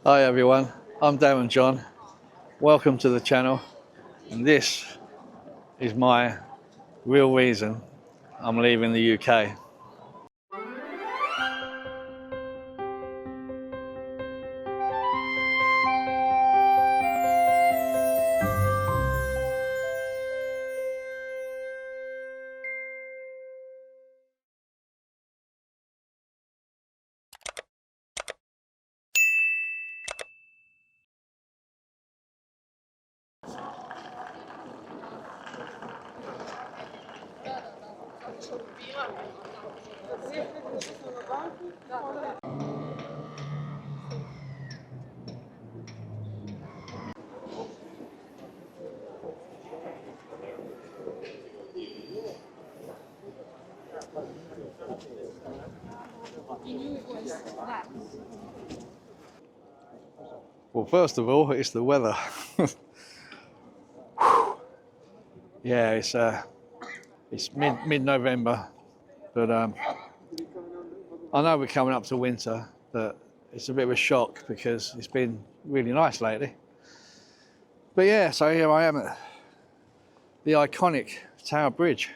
Hi everyone, I'm Darren John. Welcome to the channel, and this is my real reason I'm leaving the UK. Well, first of all, it's the weather. Yeah, it's mid-November, but I know we're coming up to winter, but it's a bit of a shock because it's been really nice lately. But yeah, so here I am at the iconic Tower Bridge.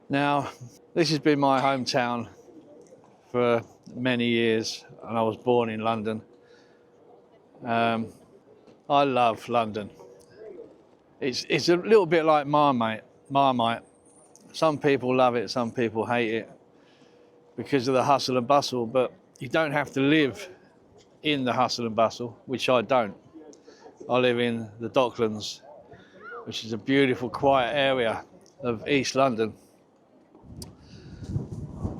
Now, this has been my hometown for many years, and I was born in London. I love London. It's a little bit like Marmite. Some people love it, some people hate it because of the hustle and bustle, but you don't have to live in the hustle and bustle, which I don't. I live in the Docklands, which is a beautiful, quiet area of East London.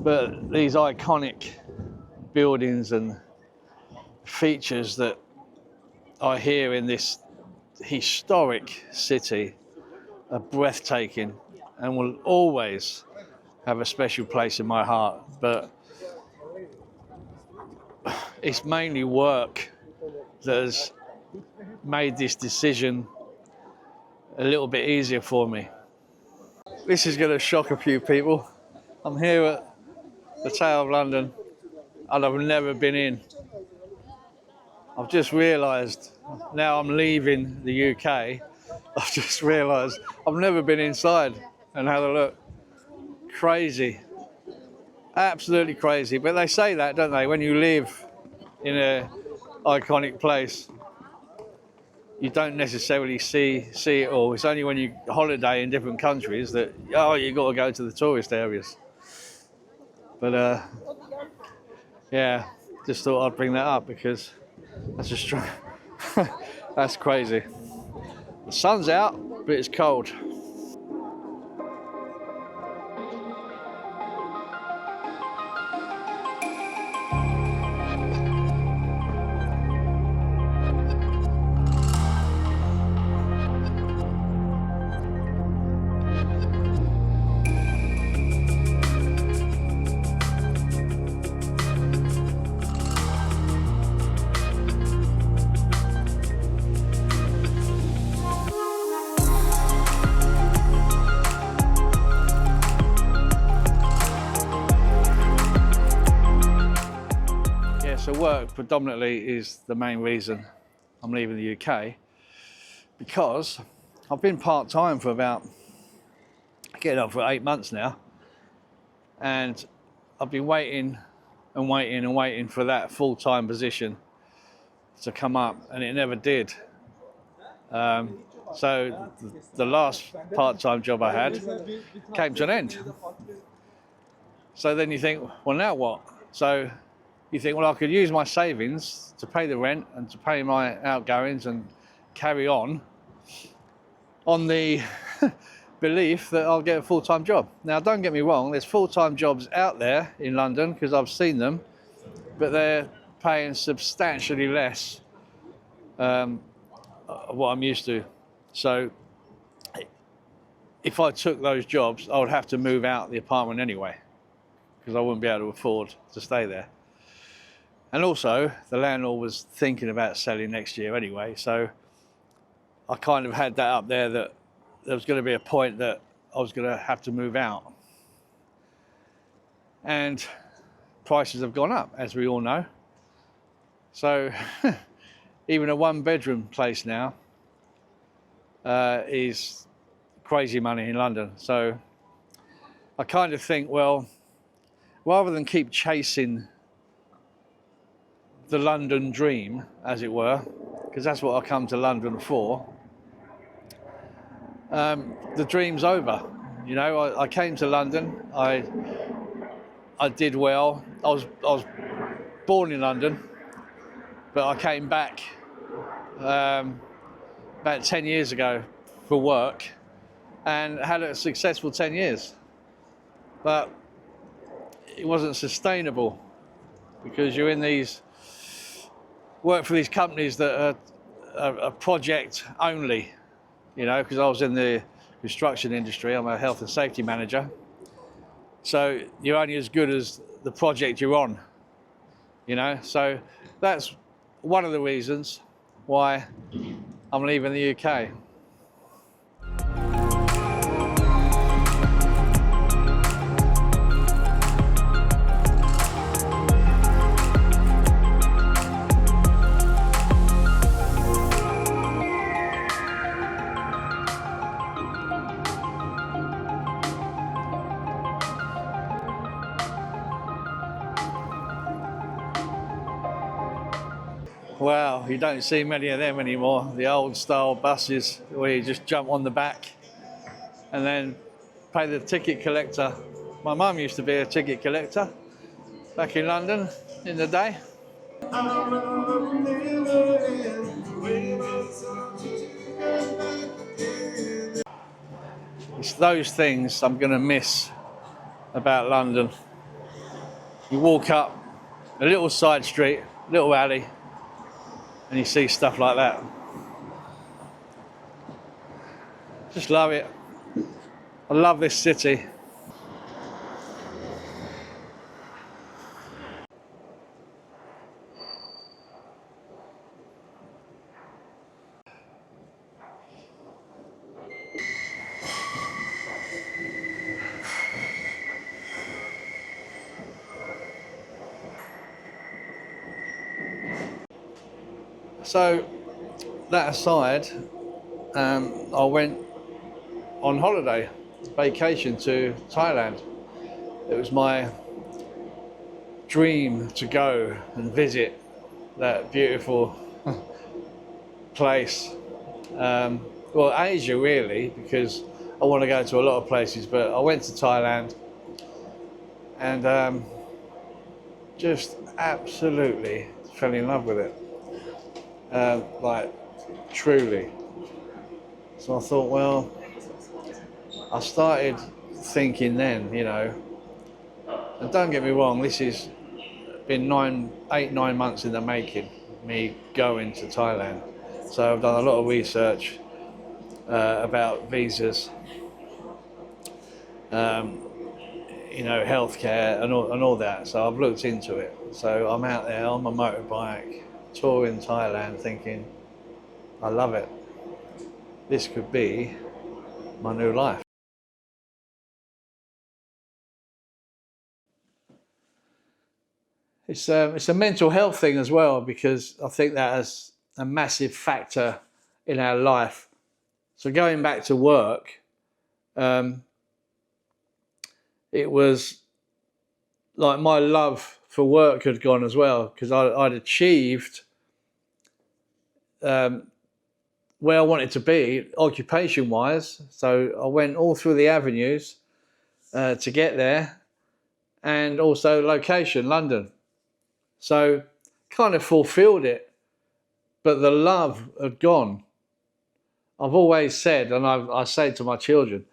But these iconic buildings and features that I hear in this historic city are breathtaking and will always have a special place in my heart. But it's mainly work that has made this decision a little bit easier for me. This is going to shock a few people. I'm here at the Tower of London and I've never been in. I've just realised now I'm leaving the UK. I've just realised I've never been inside and had a look. Crazy, absolutely crazy. But they say that, don't they? When you live in an iconic place, you don't necessarily see it all. It's only when you holiday in different countries that you got to go to the tourist areas. But yeah, just thought I'd bring that up because that's just that's crazy. The sun's out, but it's cold. So work predominantly is the main reason I'm leaving the UK, because I've been part-time for getting up for 8 months now, and I've been waiting and waiting and waiting for that full-time position to come up, and it never did. So the last part-time job I had came to an end. So then you think, well, now what? So you think, well, I could use my savings to pay the rent and to pay my outgoings and carry on the belief that I'll get a full-time job. Now, don't get me wrong, there's full-time jobs out there in London because I've seen them, but they're paying substantially less of what I'm used to. So if I took those jobs, I would have to move out the apartment anyway because I wouldn't be able to afford to stay there. And also, the landlord was thinking about selling next year anyway, so I kind of had that up there that there was going to be a point that I was going to have to move out. And prices have gone up, as we all know. So even a 1-bedroom place now is crazy money in London. So I kind of think, well, rather than keep chasing the London dream, as it were, because that's what I come to London for, the dream's over. You know, I came to London, I did well. I was born in London, but I came back about 10 years ago for work and had a successful 10 years. But it wasn't sustainable because you're in these, work for these companies that are project only, you know, because I was in the construction industry. I'm a health and safety manager. So you're only as good as the project you're on, you know. So that's one of the reasons why I'm leaving the UK. Wow, you don't see many of them anymore. The old style buses where you just jump on the back and then pay the ticket collector. My mum used to be a ticket collector back in London in the day. It's those things I'm going to miss about London. You walk up a little side street, little alley, and you see stuff like that. Just love it. I love this city. So that aside, I went on holiday, vacation to Thailand. It was my dream to go and visit that beautiful place. Well, Asia really, because I want to go to a lot of places, but I went to Thailand and just absolutely fell in love with it. Like, truly. So I thought, well, I started thinking then, you know, and don't get me wrong, this has been 8-9 months in the making, me going to Thailand. So I've done a lot of research about visas, you know, healthcare and all that. So I've looked into it. So I'm out there on my motorbike, touring Thailand, thinking, I love it. This could be my new life. It's a mental health thing as well, because I think that is a massive factor in our life. So going back to work, it was like my love for work had gone as well, because I'd achieved where I wanted to be occupation-wise. So I went all through the avenues to get there, and also location, London. So kind of fulfilled it, but the love had gone. I've always said, and I say to my children,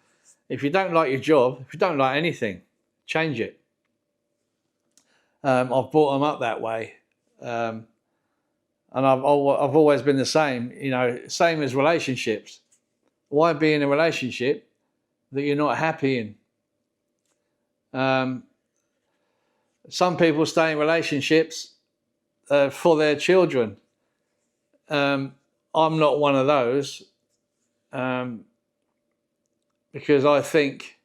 if you don't like your job, if you don't like anything, change it. I've brought them up that way. And I've always been the same, you know, same as relationships. Why be in a relationship that you're not happy in? Some people stay in relationships for their children. I'm not one of those, because I think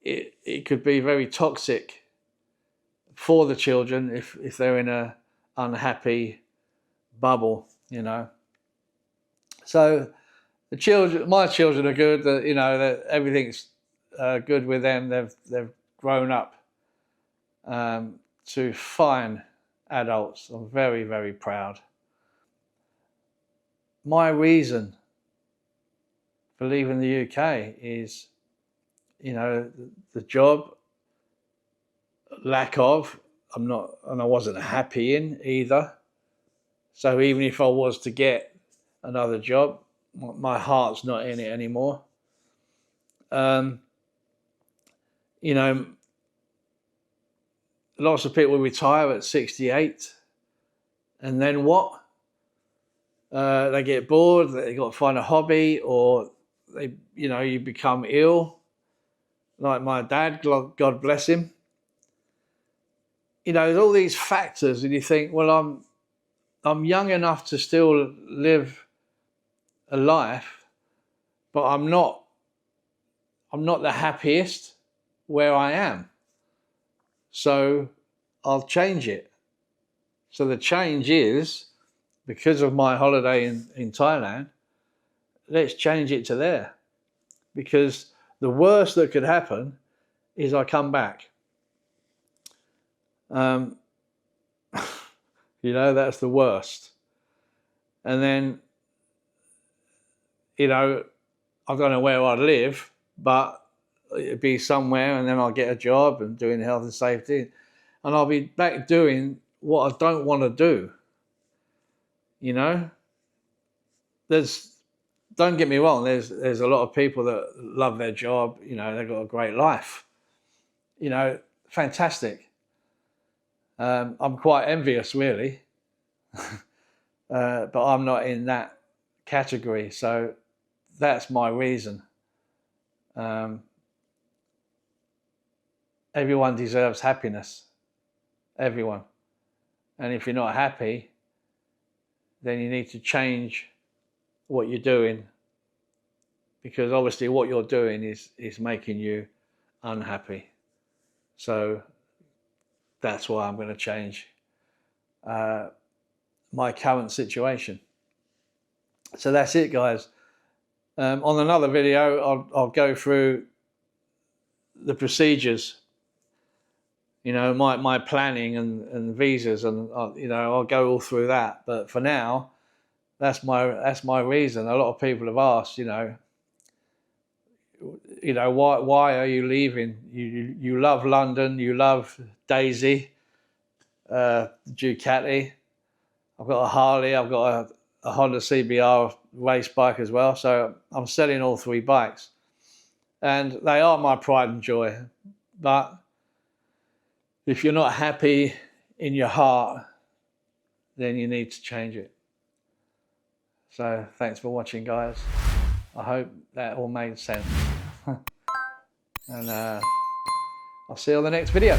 it could be very toxic for the children if they're in a unhappy bubble, you know. So the children, my children are good. You know, that everything's good with them. They've grown up to fine adults. I'm very, very proud. My reason for leaving the UK is, you know, the job, lack of, and I wasn't happy in either. So even if I was to get another job, my heart's not in it anymore. You know, lots of people retire at 68, and then what? They get bored. They got to find a hobby, or you become ill. Like my dad, God bless him. You know, there's all these factors, and you think, well, I'm young enough to still live a life, but I'm not the happiest where I am. So I'll change it. So the change is, because of my holiday in Thailand, let's change it to there. Because the worst that could happen is I come back. You know, that's the worst. And then, you know, I don't know where I'd live, but it'd be somewhere, and then I'll get a job and doing health and safety, and I'll be back doing what I don't want to do. You know, don't get me wrong, there's a lot of people that love their job, you know, they've got a great life, you know, fantastic. I'm quite envious, really, but I'm not in that category. So that's my reason. Everyone deserves happiness, everyone. And if you're not happy, then you need to change what you're doing, because obviously what you're doing is making you unhappy. So that's why I'm going to change my current situation. So that's it, guys. On another video, I'll go through the procedures, you know, my planning and visas, and you know, I'll go all through that. But for now, that's my reason. A lot of people have asked, you know, why are you leaving? You love London, you love Daisy, Ducati. I've got a Harley, I've got a Honda CBR race bike as well. So I'm selling all three bikes, and they are my pride and joy. But if you're not happy in your heart, then you need to change it. So thanks for watching, guys. I hope that all made sense. And I'll see you on the next video.